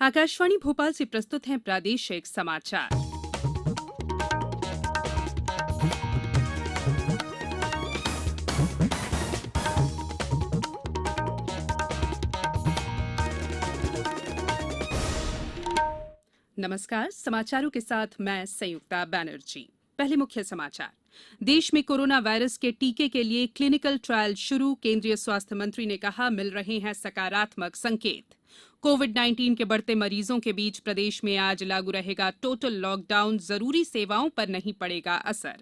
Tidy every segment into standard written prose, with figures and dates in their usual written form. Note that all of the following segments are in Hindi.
आकाशवाणी भोपाल से प्रस्तुत हैं प्रादेशिक समाचार। नमस्कार, समाचारों के साथ मैं संयुक्ता बैनर्जी। पहले मुख्य समाचार। देश में कोरोना वायरस के टीके के लिए क्लिनिकल ट्रायल शुरू, केंद्रीय स्वास्थ्य मंत्री ने कहा, मिल रहे हैं सकारात्मक संकेत। कोविड-19 के बढ़ते मरीजों के बीच प्रदेश में आज लागू रहेगा टोटल लॉकडाउन, जरूरी सेवाओं पर नहीं पड़ेगा असर।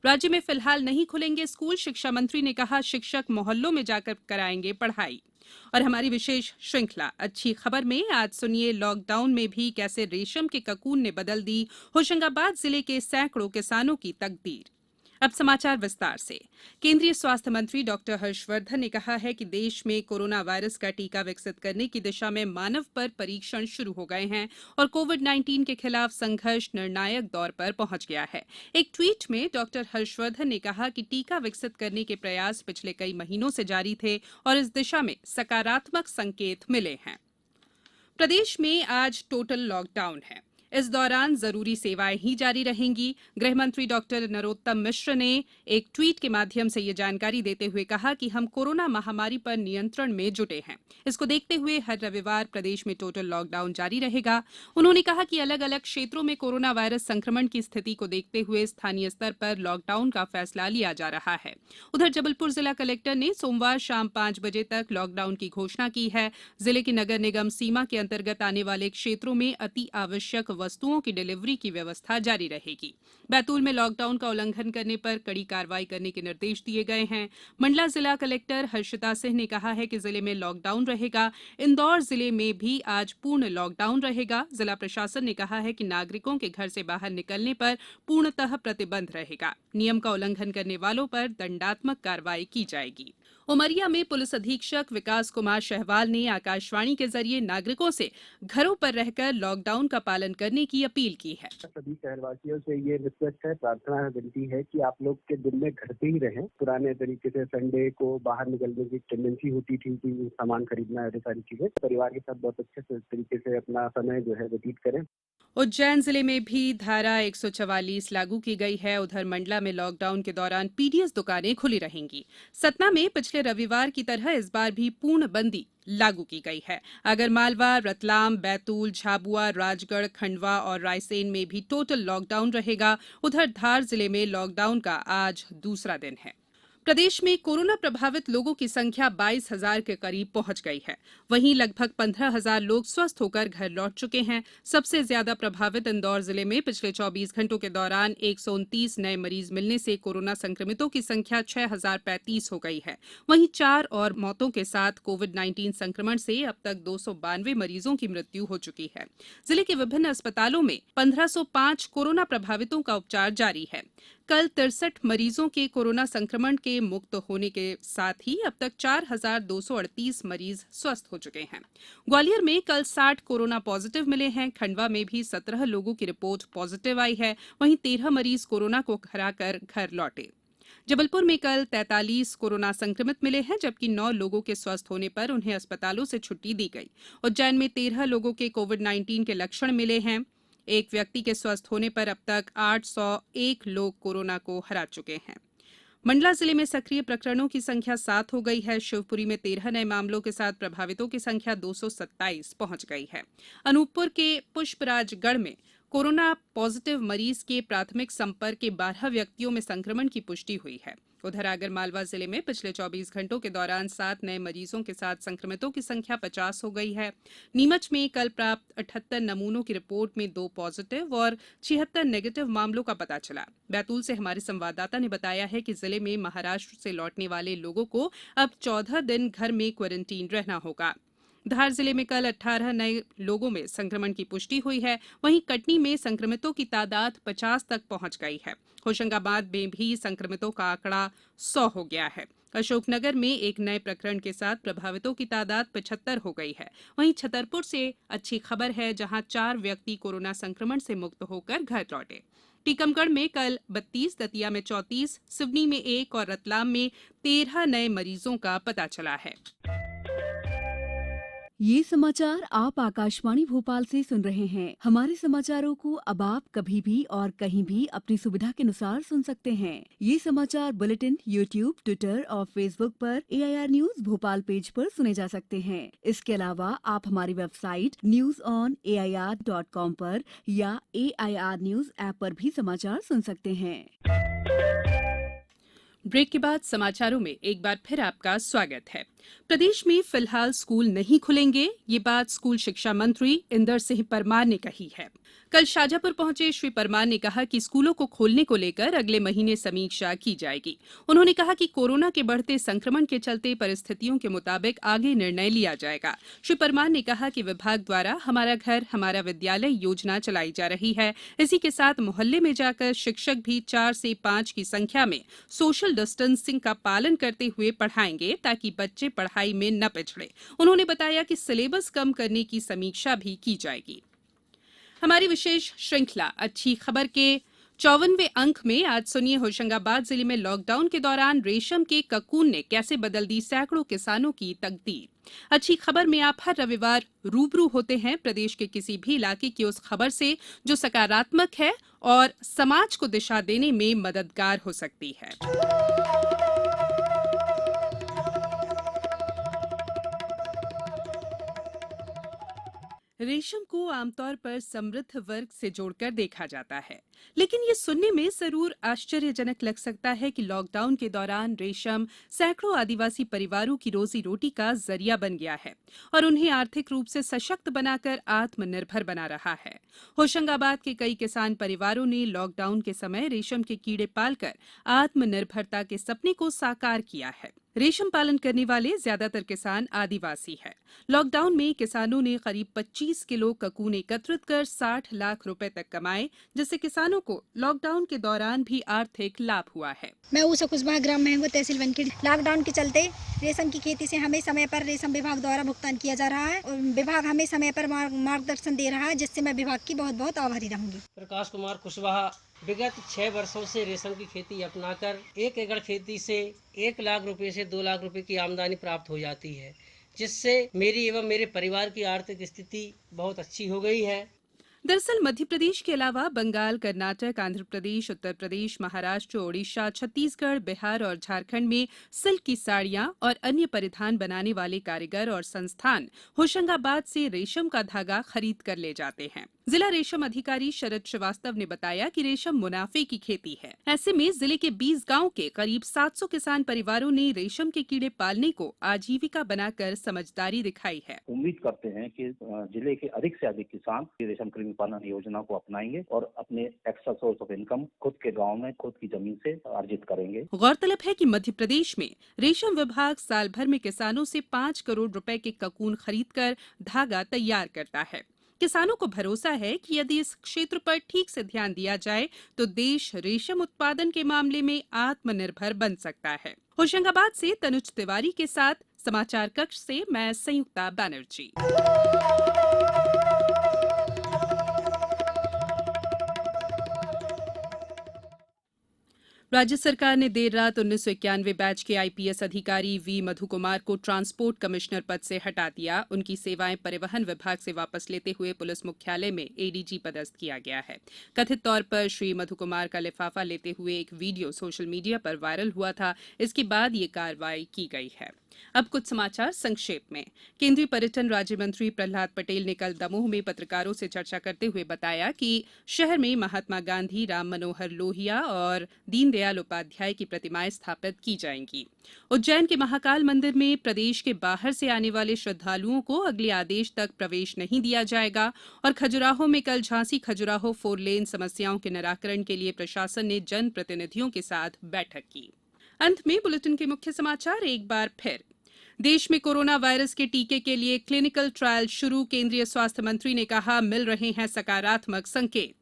राज्य में फिलहाल नहीं खुलेंगे स्कूल, शिक्षा मंत्री ने कहा, शिक्षक मोहल्लों में जाकर कराएंगे पढ़ाई। और हमारी विशेष श्रृंखला अच्छी खबर में आज सुनिए, लॉकडाउन में भी कैसे रेशम के ककून ने बदल दी होशंगाबाद जिले के सैकड़ों किसानों की तकदीर। अब समाचार विस्तार से। केंद्रीय स्वास्थ्य मंत्री डॉक्टर हर्षवर्धन ने कहा है कि देश में कोरोना वायरस का टीका विकसित करने की दिशा में मानव पर परीक्षण शुरू हो गए हैं और कोविड-19 के खिलाफ संघर्ष निर्णायक दौर पर पहुंच गया है। एक ट्वीट में डॉक्टर हर्षवर्धन ने कहा कि टीका विकसित करने के प्रयास पिछले कई महीनों से जारी थे और इस दिशा में सकारात्मक संकेत मिले हैं। प्रदेश में आज टोटल लॉकडाउन है। इस दौरान जरूरी सेवाएं ही जारी रहेंगी। गृह मंत्री डॉक्टर नरोत्तम मिश्र ने एक ट्वीट के माध्यम से ये जानकारी देते हुए कहा कि हम कोरोना महामारी पर नियंत्रण में जुटे हैं। इसको देखते हुए हर रविवार प्रदेश में टोटल लॉकडाउन जारी रहेगा। उन्होंने कहा कि अलग अलग क्षेत्रों में कोरोना वायरस संक्रमण की स्थिति को देखते हुए स्थानीय स्तर पर लॉकडाउन का फैसला लिया जा रहा है। उधर जबलपुर जिला कलेक्टर ने सोमवार शाम 5 बजे तक लॉकडाउन की घोषणा की है। जिले की नगर निगम सीमा के अंतर्गत आने वाले क्षेत्रों में अति आवश्यक वस्तुओं की डिलीवरी की व्यवस्था जारी रहेगी। बैतूल में लॉकडाउन का उल्लंघन करने पर कड़ी कार्रवाई करने के निर्देश दिए गए हैं। मंडला जिला कलेक्टर हर्षिता सिंह ने कहा है कि जिले में लॉकडाउन रहेगा। इंदौर जिले में भी आज पूर्ण लॉकडाउन रहेगा। जिला प्रशासन ने कहा है कि नागरिकों के घर से बाहर निकलने पर पूर्णतः प्रतिबंध रहेगा। नियम का उल्लंघन करने वालों पर दंडात्मक कार्रवाई की जाएगी। उमरिया में पुलिस अधीक्षक विकास कुमार शहवाल ने आकाशवाणी के जरिए नागरिकों से घरों पर रहकर लॉकडाउन का पालन करने की अपील की है। सभी शहरवासियों से ये रिक्वेस्ट है, प्रार्थना है, विनती है कि आप लोग के दिन में घर पे ही रहें। पुराने तरीके से संडे को बाहर निकलने की टेंडेंसी होती थी कि सामान खरीदना है, सारी चीजें परिवार के साथ बहुत अच्छे से तरीके से अपना समय जो है व्यतीत करें। उज्जैन जिले में भी धारा 144 लागू की गई है। उधर मंडला में लॉकडाउन के दौरान पीडीएस दुकानें खुली रहेंगी। सतना में पिछले रविवार की तरह इस बार भी पूर्णबंदी लागू की गई है। आगरमालवा, रतलाम, बैतूल, झाबुआ, राजगढ़, खंडवा और रायसेन में भी टोटल लॉकडाउन रहेगा। उधर धार जिले में लॉकडाउन का आज दूसरा दिन है। प्रदेश में कोरोना प्रभावित लोगों की संख्या 22,000 के करीब पहुंच गई है। वहीं लगभग 15,000 लोग स्वस्थ होकर घर लौट चुके हैं। सबसे ज्यादा प्रभावित इंदौर जिले में पिछले 24 घंटों के दौरान 129 नए मरीज मिलने से कोरोना संक्रमितों की संख्या 6,035 हो गई है। वहीं 4 और मौतों के साथ कोविड-19 संक्रमण से अब तक 292 मरीजों की मृत्यु हो चुकी है। जिले के विभिन्न अस्पतालों में 1505 कोरोना प्रभावितों का उपचार जारी है। कल 63 मरीजों के कोरोना संक्रमण के मुक्त होने के साथ ही अब तक 4,238 मरीज स्वस्थ हो चुके हैं। ग्वालियर में कल 60 कोरोना पॉजिटिव मिले हैं। खंडवा में भी 17 लोगों की रिपोर्ट पॉजिटिव आई है। वहीं 13 मरीज कोरोना को हराकर घर लौटे। जबलपुर में कल 43 कोरोना संक्रमित मिले हैं, जबकि 9 लोगों के स्वस्थ होने पर उन्हें अस्पतालों से छुट्टी दी गई। उज्जैन में 13 लोगों के कोविड-19 के लक्षण मिले हैं। एक व्यक्ति के स्वस्थ होने पर अब तक 801 लोग कोरोना को हरा चुके हैं। मंडला जिले में सक्रिय प्रकरणों की संख्या 7 हो गई है। शिवपुरी में 13 नए मामलों के साथ प्रभावितों की संख्या 227 पहुंच गई है। अनूपपुर के पुष्पराजगढ़ में कोरोना पॉजिटिव मरीज के प्राथमिक संपर्क के 12 व्यक्तियों में संक्रमण की पुष्टि हुई है। उधर आगरमालवा जिले में पिछले 24 घंटों के दौरान 7 नए मरीजों के साथ संक्रमितों की संख्या 50 हो गई है। नीमच में कल प्राप्त 78 नमूनों की रिपोर्ट में 2 पॉजिटिव और 76 नेगेटिव मामलों का पता चला। बैतूल से हमारे संवाददाता ने बताया है कि जिले में महाराष्ट्र से लौटने वाले लोगों को अब 14 दिन घर में क्वारंटीन रहना होगा। धार जिले में कल 18 नए लोगों में संक्रमण की पुष्टि हुई है। वहीं कटनी में संक्रमितों की तादाद 50 तक पहुंच गई है। होशंगाबाद में भी संक्रमितों का आंकड़ा 100 हो गया है। अशोकनगर में एक नए प्रकरण के साथ प्रभावितों की तादाद 75 हो गई है। वहीं छतरपुर से अच्छी खबर है, जहां 4 व्यक्ति कोरोना संक्रमण से मुक्त होकर घर लौटे। टीकमगढ़ में कल 32, दतिया में 34, सिवनी में 1 और रतलाम में 13 नए मरीजों का पता चला है। ये समाचार आप आकाशवाणी भोपाल से सुन रहे हैं। हमारे समाचारों को अब आप कभी भी और कहीं भी अपनी सुविधा के अनुसार सुन सकते हैं। ये समाचार बुलेटिन यूट्यूब, ट्विटर और फेसबुक पर AIR न्यूज भोपाल पेज पर सुने जा सकते हैं। इसके अलावा आप हमारी वेबसाइट newsonair.com पर या AIR न्यूज ऐप पर भी समाचार सुन सकते हैं। ब्रेक के बाद समाचारों में एक बार फिर आपका स्वागत है। प्रदेश में फिलहाल स्कूल नहीं खुलेंगे, ये बात स्कूल शिक्षा मंत्री इंदर सिंह परमार ने कही है। कल शाजापुर पहुंचे श्री परमार ने कहा कि स्कूलों को खोलने को लेकर अगले महीने समीक्षा की जाएगी। उन्होंने कहा कि कोरोना के बढ़ते संक्रमण के चलते परिस्थितियों के मुताबिक आगे निर्णय लिया जाएगा। श्री परमार ने कहा कि विभाग द्वारा हमारा घर हमारा विद्यालय योजना चलाई जा रही है। इसी के साथ मोहल्ले में जाकर शिक्षक भी 4 से 5 की संख्या में सोशल डिस्टेंसिंग का पालन करते हुए पढ़ाएंगे ताकि बच्चे पढ़ाई में न पिछड़े। उन्होंने बताया कि सिलेबस कम करने की समीक्षा भी की जाएगी। हमारी विशेष श्रृंखला अच्छी खबर के 54वें अंक में आज सुनिए होशंगाबाद जिले में लॉकडाउन के दौरान रेशम के ककून ने कैसे बदल दी सैकड़ों किसानों की तकदीर। अच्छी खबर में आप हर रविवार रूबरू होते हैं प्रदेश के किसी भी इलाके की उस खबर से जो सकारात्मक है और समाज को दिशा देने में मददगार हो सकती है। रेशम को आमतौर पर समृद्ध वर्ग से जोड़कर देखा जाता है, लेकिन ये सुनने में जरूर आश्चर्यजनक लग सकता है कि लॉकडाउन के दौरान रेशम सैकड़ों आदिवासी परिवारों की रोजी रोटी का जरिया बन गया है और उन्हें आर्थिक रूप से सशक्त बनाकर आत्मनिर्भर बना रहा है। होशंगाबाद के कई किसान परिवारों ने लॉकडाउन के समय रेशम के कीड़े पालकर आत्मनिर्भरता के सपने को साकार किया है। रेशम पालन करने वाले ज्यादातर किसान आदिवासी हैं। लॉकडाउन में किसानों ने करीब 25 किलो ककून एकत्रित कर 60 लाख रुपए तक कमाए, जिससे किसानों को लॉकडाउन के दौरान भी आर्थिक लाभ हुआ है। मैं ऊषा कुशवाहा ग्राम महंगो तहसील वनखेड़ी। लॉकडाउन के चलते रेशम की खेती से हमें समय पर रेशम विभाग द्वारा भुगतान किया जा रहा है और विभाग हमें समय पर मार्गदर्शन दे रहा है, जिससे मैं विभाग की बहुत बहुत आभारी रहूंगी। प्रकाश कुमार कुशवाहा विगत 6 वर्षों से रेशम की खेती अपनाकर 1 एकड़ खेती से 1 लाख रुपए से 2 लाख रुपए की आमदनी प्राप्त हो जाती है, जिससे मेरी एवं मेरे परिवार की आर्थिक स्थिति बहुत अच्छी हो गई है। दरअसल मध्य प्रदेश के अलावा बंगाल, कर्नाटक, आंध्र प्रदेश, उत्तर प्रदेश, महाराष्ट्र, ओडिशा, छत्तीसगढ़, बिहार और झारखंड में सिल्क की साड़ियां और अन्य परिधान बनाने वाले कारीगर और संस्थान होशंगाबाद से रेशम का धागा खरीद कर ले जाते हैं। जिला रेशम अधिकारी शरद श्रीवास्तव ने बताया कि रेशम मुनाफे की खेती है। ऐसे में जिले के 20 गांव के करीब 700 किसान परिवारों ने रेशम के कीड़े पालने को आजीविका बनाकर समझदारी दिखाई है। उम्मीद करते हैं कि जिले के अधिक से अधिक किसान रेशम कृमि पालन योजना को अपनाएंगे और अपने एक्स्ट्रा सोर्स ऑफ इनकम खुद के गांव में खुद की जमीन से अर्जित करेंगे। गौरतलब है कि मध्य प्रदेश में रेशम विभाग साल भर में किसानों से 5 करोड़ रुपए के ककून खरीदकर धागा तैयार करता है। किसानों को भरोसा है कि यदि इस क्षेत्र पर ठीक से ध्यान दिया जाए तो देश रेशम उत्पादन के मामले में आत्मनिर्भर बन सकता है। होशंगाबाद से तनुज तिवारी के साथ समाचार कक्ष से मैं संयुक्ता बनर्जी। राज्य सरकार ने देर रात 1991 बैच के आईपीएस अधिकारी वी मधु कुमार को ट्रांसपोर्ट कमिश्नर पद से हटा दिया। उनकी सेवाएं परिवहन विभाग से वापस लेते हुए पुलिस मुख्यालय में एडीजी पदस्थ किया गया है। कथित तौर पर श्री मधु कुमार का लिफाफा लेते हुए एक वीडियो सोशल मीडिया पर वायरल हुआ था। इसके बाद ये कार्रवाई की गई है। अब कुछ समाचार संक्षेप में। केंद्रीय पर्यटन राज्य मंत्री प्रहलाद पटेल ने कल दमोह में पत्रकारों से चर्चा करते हुए बताया कि शहर में महात्मा गांधी, राम मनोहर लोहिया और दीनदयाल उपाध्याय की प्रतिमाएं स्थापित की जाएंगी। उज्जैन के महाकाल मंदिर में प्रदेश के बाहर से आने वाले श्रद्धालुओं को अगले आदेश तक प्रवेश नहीं दिया जाएगा और खजुराहो में कल झांसी खजुराहो 4 लेन समस्याओं के निराकरण के लिए प्रशासन ने जनप्रतिनिधियों के साथ बैठक की। अंत में बुलेटिन के मुख्य समाचार एक बार फिर। देश में कोरोना वायरस के टीके के लिए क्लिनिकल ट्रायल शुरू। केंद्रीय स्वास्थ्य मंत्री ने कहा, मिल रहे हैं सकारात्मक संकेत।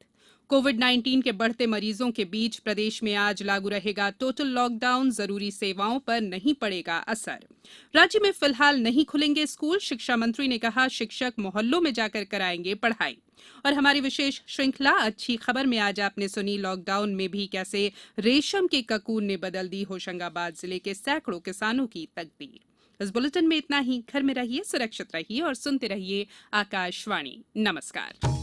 कोविड-19 के बढ़ते मरीजों के बीच प्रदेश में आज लागू रहेगा टोटल लॉकडाउन। जरूरी सेवाओं पर नहीं पड़ेगा असर। राज्य में फिलहाल नहीं खुलेंगे स्कूल। शिक्षा मंत्री ने कहा, शिक्षक मोहल्लों में जाकर कराएंगे पढ़ाई। और हमारी विशेष श्रृंखला अच्छी खबर में आज आपने सुनी लॉकडाउन में भी कैसे रेशम के ककून ने बदल दी होशंगाबाद जिले के सैकड़ों किसानों की तकदीर। इस बुलेटिन में इतना ही। घर में रहिए, सुरक्षित रहिए और सुनते रहिए आकाशवाणी। नमस्कार।